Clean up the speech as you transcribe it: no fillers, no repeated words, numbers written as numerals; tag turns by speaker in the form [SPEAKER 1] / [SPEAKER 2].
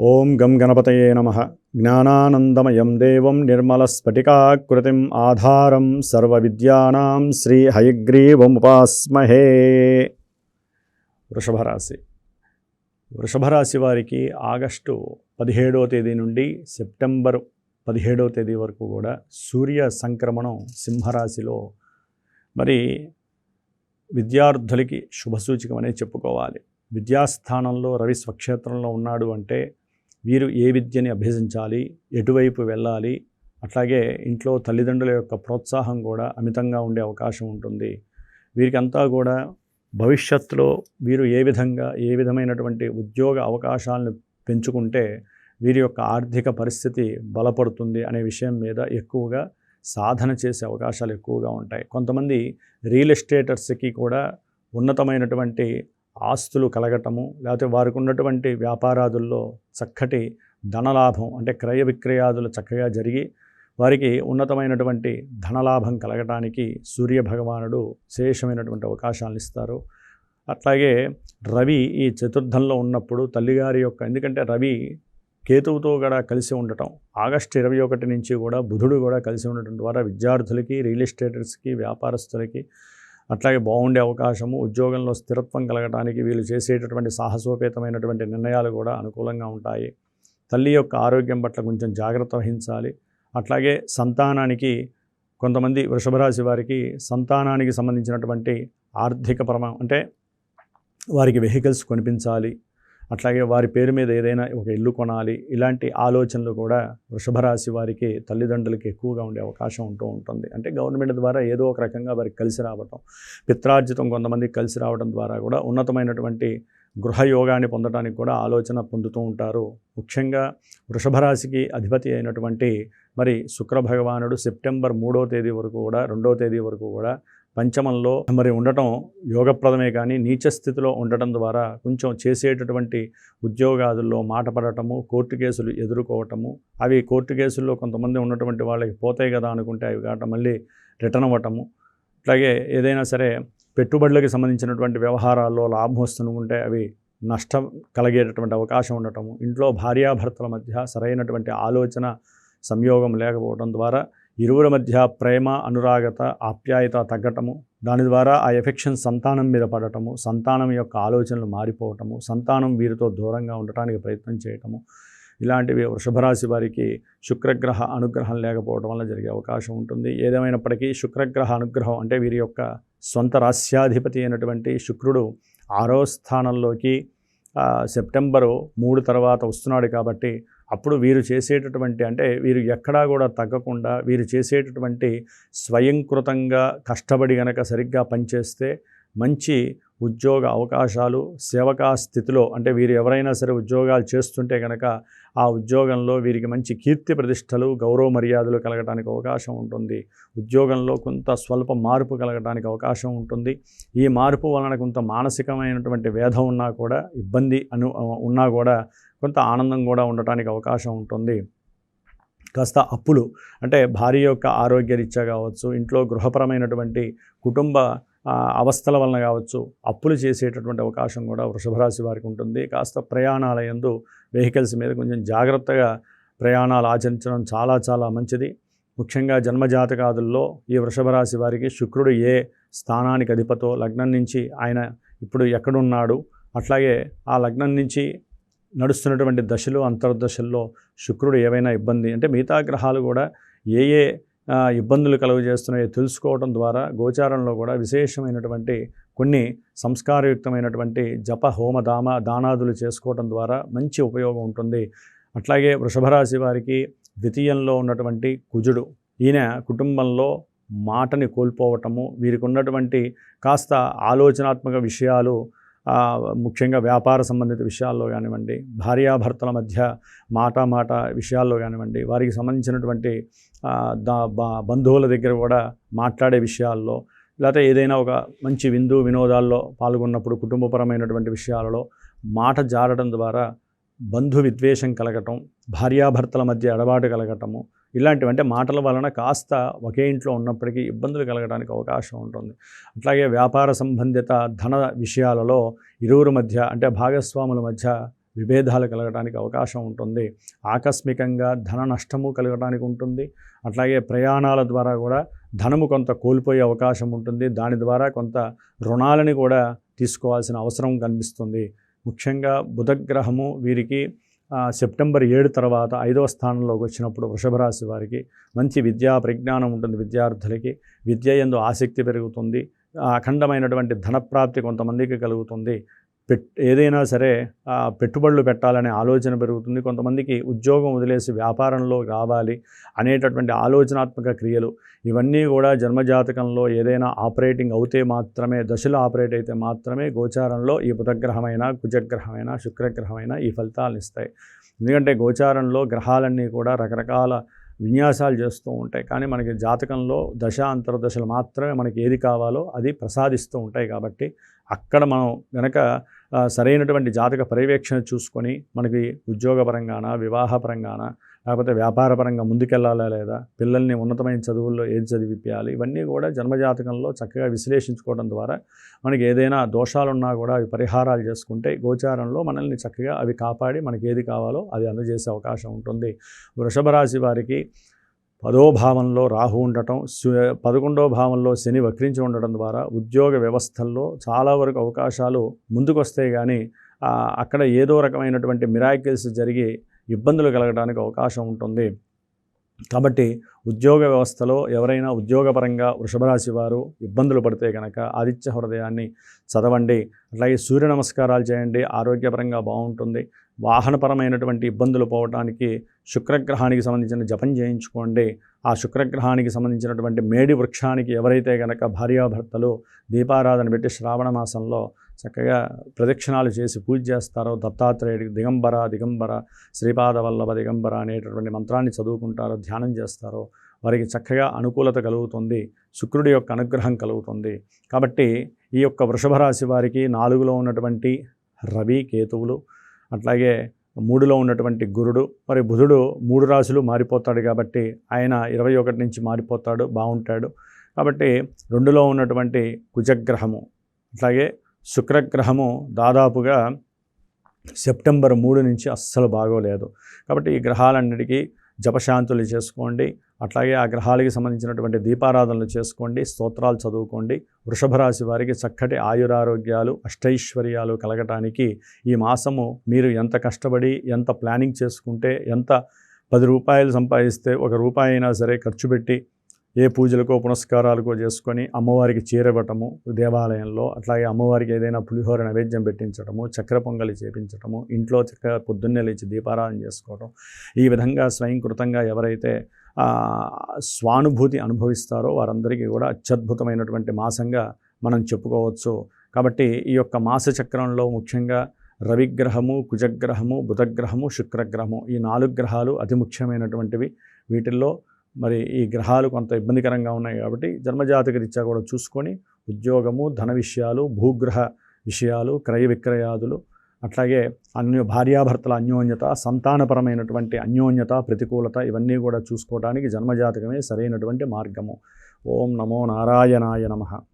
[SPEAKER 1] ఓం గం గణపతయే నమః. జ్ఞానానందమయం దేవం నిర్మలస్ఫటికాకృతిం ఆధారం సర్వవిద్యానాం శ్రీ హయగ్రీవముపాస్మహే. వృషభరాశి. వృషభరాశి వారికి ఆగస్టు 17వ తేదీ నుండి సెప్టెంబర్ 17వ తేదీ వరకు కూడా సూర్య సంక్రమణం సింహరాశిలో మరి విద్యార్థులకి శుభసూచకమనే చెప్పుకోవాలి. విద్యాస్థానంలో రవి స్వక్షేత్రంలో ఉన్నాడు అంటే వీరు ఏ విద్యని అభ్యసించాలి, ఎటువైపు వెళ్ళాలి, అట్లాగే ఇంట్లో తల్లిదండ్రుల యొక్క ప్రోత్సాహం కూడా అమితంగా ఉండే అవకాశం ఉంటుంది. వీరికంతా కూడా భవిష్యత్తులో వీరు ఏ విధమైనటువంటి ఉద్యోగ అవకాశాలను పెంచుకుంటే వీరి యొక్క ఆర్థిక పరిస్థితి బలపడుతుంది అనే విషయం మీద ఎక్కువగా సాధన చేసే అవకాశాలు ఎక్కువగా ఉంటాయి. కొంతమంది రియల్ ఎస్టేటర్స్కి కూడా ఉన్నతమైనటువంటి ఆస్తులు కలగటము, లేకపోతే వారికి ఉన్నటువంటి వ్యాపారాదుల్లో చక్కటి ధనలాభం అంటే క్రయ విక్రయాదులు చక్కగా జరిగి వారికి ఉన్నతమైనటువంటి ధనలాభం కలగటానికి సూర్య భగవానుడు విశేషమైనటువంటి అవకాశాలను ఇస్తారు. అట్లాగే రవి ఈ చతుర్థంలో ఉన్నప్పుడు తల్లిగారి యొక్క, ఎందుకంటే రవి కేతువుతో కూడా కలిసి ఉండటం, ఆగస్టు 21 నుంచి కూడా బుధుడు కూడా కలిసి ఉండటం ద్వారా విద్యార్థులకి, రియల్ ఎస్టేటర్స్కి, వ్యాపారస్తులకి అట్లాగే బాగుండే అవకాశము, ఉద్యోగంలో స్థిరత్వం కలగడానికి వీళ్ళు చేసేటటువంటి సాహసోపేతమైనటువంటి నిర్ణయాలు కూడా అనుకూలంగా ఉంటాయి. తల్లి యొక్క ఆరోగ్యం పట్ల కొంచెం జాగ్రత్త వహించాలి. అట్లాగే సంతానానికి, కొంతమంది వృషభరాశి వారికి సంతానానికి సంబంధించినటువంటి ఆర్థికపరమ అంటే వారికి వెహికల్స్ కొనిపించాలి, అట్లాగే వారి పేరు మీద ఏదైనా ఒక ఇల్లు కొనాలి, ఇలాంటి ఆలోచనలు కూడా వృషభరాశి వారికి తల్లిదండ్రులకి ఎక్కువగా ఉండే అవకాశం ఉంటుంది. అంటే గవర్నమెంట్ ద్వారా ఏదో ఒక రకంగా వారికి కలిసి రావటం, పిత్రార్జితం కొంతమందికి కలిసి రావడం ద్వారా కూడా ఉన్నతమైనటువంటి గృహయోగాన్ని పొందడానికి కూడా ఆలోచన పొందుతూ ఉంటారు. ముఖ్యంగా వృషభరాశికి అధిపతి అయినటువంటి మరి శుక్ర భగవానుడు సెప్టెంబర్ 3వ తేదీ వరకు కూడా 2వ తేదీ వరకు కూడా పంచమంలో మరి ఉండటం యోగప్రదమే, కానీ నీచ స్థితిలో ఉండటం ద్వారా కొంచెం చేసేటటువంటి ఉద్యోగాదుల్లో మాట పడటము, కోర్టు కేసులు ఎదుర్కోవటము, అవి కోర్టు కేసుల్లో కొంతమంది ఉన్నటువంటి వాళ్ళకి పోతాయి కదా అనుకుంటే అవి కాక మళ్ళీ రిటర్న్ అవ్వటము, అట్లాగే ఏదైనా సరే పెట్టుబడులకు సంబంధించినటువంటి వ్యవహారాల్లో లాభం వస్తుంటే అవి నష్టం కలిగేటటువంటి అవకాశం ఉండటము, ఇంట్లో భార్యాభర్తల మధ్య సరైనటువంటి ఆలోచన సంయోగం లేకపోవడం ద్వారా ఇరువురి మధ్య ప్రేమ, అనురాగత, ఆప్యాయత తగ్గటము, దాని ద్వారా ఆ ఎఫెక్షన్ సంతానం మీద పడటము, సంతానం యొక్క ఆలోచనలు మారిపోవటము, సంతానం వీరితో దూరంగా ఉండటానికి ప్రయత్నం చేయటము, ఇలాంటివి వృషభరాశి వారికి శుక్రగ్రహ అనుగ్రహం లేకపోవడం వల్ల జరిగే అవకాశం ఉంటుంది. ఏదేమైనప్పటికీ శుక్రగ్రహ అనుగ్రహం అంటే వీరి యొక్క సొంత రాస్యాధిపతి అయినటువంటి శుక్రుడు 6వ స్థానంలోకి సెప్టెంబరు 3 తర్వాత వస్తున్నాడు కాబట్టి అప్పుడు వీరు చేసేటటువంటి, అంటే వీరు ఎక్కడా కూడా తగ్గకుండా వీరు చేసేటటువంటి స్వయంకృతంగా కష్టపడి గనక సరిగ్గా పనిచేస్తే మంచి ఉద్యోగ అవకాశాలు, సేవకా స్థితిలో, అంటే వీరు ఎవరైనా సరే ఉద్యోగాలు చేస్తుంటే కనుక ఆ ఉద్యోగంలో వీరికి మంచి కీర్తి ప్రతిష్టలు, గౌరవ మర్యాదలు కలగడానికి అవకాశం ఉంటుంది. ఉద్యోగంలో కొంత స్వల్ప మార్పు కలగడానికి అవకాశం ఉంటుంది. ఈ మార్పు వలన కొంత మానసికమైనటువంటి వేధం ఉన్నా కూడా, ఇబ్బంది ఉన్నా కూడా కొంత ఆనందం కూడా ఉండటానికి అవకాశం ఉంటుంది. కాస్త అప్పులు, అంటే భార్య యొక్క ఆరోగ్యరీత్యా కావచ్చు, ఇంట్లో గృహపరమైనటువంటి కుటుంబ అవస్థల వలన కావచ్చు, అప్పులు చేసేటటువంటి అవకాశం కూడా వృషభరాశి వారికి ఉంటుంది. కాస్త ప్రయాణాల యందు వెహికల్స్ మీద కొంచెం జాగ్రత్తగా ప్రయాణాలు ఆచరించడం చాలా చాలా మంచిది. ముఖ్యంగా జన్మజాతకాదుల్లో ఈ వృషభరాశి వారికి శుక్రుడు ఏ స్థానానికి అధిపతో, లగ్నం నుంచి ఆయన ఇప్పుడు ఎక్కడున్నాడు, అట్లాగే ఆ లగ్నం నుంచి నడుస్తున్నటువంటి దశలు, అంతర్దశల్లో శుక్రుడు ఏవైనా ఇబ్బంది, అంటే మిగతా గ్రహాలు కూడా ఏ ఇబ్బందులు కలుగజేస్తున్నాయో తెలుసుకోవడం ద్వారా గోచారంలో కూడా విశేషమైనటువంటి కొన్ని సంస్కారయుక్తమైనటువంటి జప, హోమ, దానాదులు చేసుకోవడం ద్వారా మంచి ఉపయోగం ఉంటుంది. అట్లాగే వృషభరాశి వారికి ద్వితీయంలో ఉన్నటువంటి కుజుడు, ఈయన కుటుంబంలో మాటని కోల్పోవటము, వీరికి ఉన్నటువంటి కాస్త ఆలోచనాత్మక విషయాలు, ముఖ్యంగా వ్యాపార సంబంధిత విషయాల్లో కానివ్వండి, భార్యాభర్తల మధ్య మాట విషయాల్లో కానివ్వండి, వారికి సంబంధించినటువంటి బంధువుల దగ్గర కూడా మాట్లాడే విషయాల్లో, లేకపోతే ఏదైనా ఒక మంచి విందు వినోదాల్లో పాల్గొన్నప్పుడు కుటుంబపరమైనటువంటి విషయాలలో మాట జారడం ద్వారా బంధు విద్వేషం కలగటం, భార్యాభర్తల మధ్య ఎడబాటు కలగటము, ఇలాంటివి, అంటే మాటల వలన కాస్త ఒకే ఇంట్లో ఉన్నప్పటికీ ఇబ్బందులు కలగడానికి అవకాశం ఉంటుంది. అట్లాగే వ్యాపార సంబంధిత ధన విషయాలలో ఇరువురు మధ్య, అంటే భాగస్వాముల మధ్య విభేదాలు కలగడానికి అవకాశం ఉంటుంది. ఆకస్మికంగా ధన నష్టము కలగడానికి ఉంటుంది. అట్లాగే ప్రయాణాల ద్వారా కూడా ధనము కొంత కోల్పోయే అవకాశం ఉంటుంది. దాని ద్వారా కొంత రుణాలని కూడా తీసుకోవాల్సిన అవసరం కనిపిస్తుంది. ముఖ్యంగా బుధగ్రహము వీరికి సెప్టెంబర్ 7 తర్వాత 5వ స్థానంలోకి వచ్చినప్పుడు వృషభ రాశి వారికి మంచి విద్యా పరిజ్ఞానం ఉంటుంది. విద్యార్థులకి విద్య యందు ఆసక్తి పెరుగుతుంది. అఖండమైనటువంటి ధనప్రాప్తి కొంతమందికి కలుగుతుంది. ఏదైనా సరే పెట్టుబడులు పెట్టాలనే ఆలోచన పెరుగుతుంది. కొంతమందికి ఉద్యోగం వదిలేసి వ్యాపారంలో రావాలి అనేటటువంటి ఆలోచనాత్మక క్రియలు ఇవన్నీ కూడా జన్మజాతకంలో ఏదైనా ఆపరేటింగ్ అవుతే మాత్రమే, దశలో ఆపరేట్ అయితే మాత్రమే గోచారంలో ఈ బుధగ్రహమైన, కుజగ్రహమైన, శుక్రగ్రహమైన ఈ ఫలితాలను ఇస్తాయి. ఎందుకంటే గోచారంలో గ్రహాలన్నీ కూడా రకరకాల విన్యాసాలు చేస్తూ ఉంటాయి. కానీ మనకి జాతకంలో దశ అంతర్దశలు మాత్రమే మనకి ఏది కావాలో అది ప్రసాదిస్తూ ఉంటాయి. కాబట్టి అక్కడ మనం గనక సరైనటువంటి జాతక పర్యవేక్షణ చూసుకొని మనకి ఉద్యోగపరంగాన, వివాహపరంగాన, లేకపోతే వ్యాపారపరంగా ముందుకెళ్ళాలా లేదా, పిల్లల్ని ఉన్నతమైన చదువుల్లో ఏది చదివిపించాలి, ఇవన్నీ కూడా జన్మజాతకంలో చక్కగా విశ్లేషించుకోవడం ద్వారా మనకి ఏదైనా దోషాలున్నా కూడా అవి పరిహారాలు చేసుకుంటే గోచారంలో మనల్ని చక్కగా అవి కాపాడి మనకి ఏది కావాలో అది అందజేసే అవకాశం ఉంటుంది. వృషభ రాశి వారికి 10వ భావంలో రాహు ఉండటం, 11వ భావంలో శని వక్రించి ఉండటం ద్వారా ఉద్యోగ వ్యవస్థల్లో చాలా వరకు అవకాశాలు ముందుకు వస్తాయి. కానీ అక్కడ ఏదో రకమైనటువంటి మిరాకిల్స్ జరిగి ఇబ్బందులు కలగడానికి అవకాశం ఉంటుంది. కాబట్టి ఉద్యోగ వ్యవస్థలో ఎవరైనా ఉద్యోగపరంగా వృషభ రాశి వారు ఇబ్బందులు పడితే కనుక ఆదిత్య హృదయాన్ని చదవండి. అట్లాగే సూర్య నమస్కారాలు చేయండి, ఆరోగ్యపరంగా బాగుంటుంది. వాహనపరమైనటువంటి ఇబ్బందులు పోవడానికి శుక్రగ్రహానికి సంబంధించిన జపం చేయించుకోండి. ఆ శుక్రగ్రహానికి సంబంధించినటువంటి మేడి వృక్షానికి ఎవరైతే కనుక భార్యాభర్తలు దీపారాధన పెట్టి శ్రావణ మాసంలో చక్కగా ప్రదక్షిణాలు చేసి పూజ చేస్తారో, దత్తాత్రేయుడికి దిగంబర దిగంబర శ్రీపాద వల్లభ దిగంబర అనేటటువంటి మంత్రాన్ని చదువుకుంటారో, ధ్యానం చేస్తారో వారికి చక్కగా అనుకూలత కలుగుతుంది. శుక్రుడి యొక్క అనుగ్రహం కలుగుతుంది. కాబట్టి ఈ యొక్క వృషభ రాశి వారికి 4లో ఉన్నటువంటి రవి, కేతువులు, అట్లాగే 3లో ఉన్నటువంటి గురుడు, మరి బుధుడు 3 రాశులు మారిపోతాడు. కాబట్టి ఆయన 21 నుంచి మారిపోతాడు, బాగుంటాడు. కాబట్టి 2లో ఉన్నటువంటి కుజగ్రహము, అట్లాగే శుక్రగ్రహము దాదాపుగా సెప్టెంబర్ 3 నుంచి అస్సలు బాగోలేదు. కాబట్టి ఈ గ్రహాలన్నిటికీ జపశాంతులు చేసుకోండి. అట్లాగే ఆ గ్రహాలకి సంబంధించినటువంటి దీపారాధనలు చేసుకోండి, స్తోత్రాలు చదువుకోండి. వృషభ రాశి వారికి చక్కటి ఆయురారోగ్యాలు, అష్టైశ్వర్యాలు కలగటానికి ఈ మాసము మీరు ఎంత కష్టపడి, ఎంత ప్లానింగ్ చేసుకుంటే, ఎంత 10 రూపాయలు సంపాదిస్తే 1 రూపాయి అయినా సరే ఖర్చు పెట్టి ఏ పూజలకో పునస్కారాలకో చేసుకొని అమ్మవారికి చీరబట్టము దేవాలయంలో, అట్లాగే అమ్మవారికి ఏదైనా పులిహోర నైవేద్యం పెట్టించడము, చక్కెర పొంగలి చేపించడము, ఇంట్లో చక్కగా పొద్దున్నే లేచి దీపారాధన చేసుకోవడం, ఈ విధంగా స్వయంకృతంగా ఎవరైతే స్వానుభూతి అనుభవిస్తారో వారందరికీ కూడా అత్యద్భుతమైనటువంటి మాసంగా మనం చెప్పుకోవచ్చు. కాబట్టి ఈ యొక్క మాస చక్రంలో ముఖ్యంగా రవిగ్రహము, కుజగ్రహము, బుధగ్రహము, శుక్రగ్రహము ఈ 4 గ్రహాలు అతి ముఖ్యమైనటువంటివి. వీటిల్లో మరి ఈ గ్రహాలు కొంత ఇబ్బందికరంగా ఉన్నాయి. కాబట్టి జన్మజాతక రీత్యా కూడా చూసుకొని ఉద్యోగము, ధన విషయాలు, భూగ్రహ విషయాలు, క్రయ విక్రయాదులు, అట్లాగే భార్యాభర్తల అన్యోన్యత, సంతానపరమైనటువంటి అన్యోన్యత, ప్రతికూలత ఇవన్నీ కూడా చూసుకోవడానికి జన్మజాతకమే సరైనటువంటి మార్గము. ఓం నమో నారాయణాయ నమః.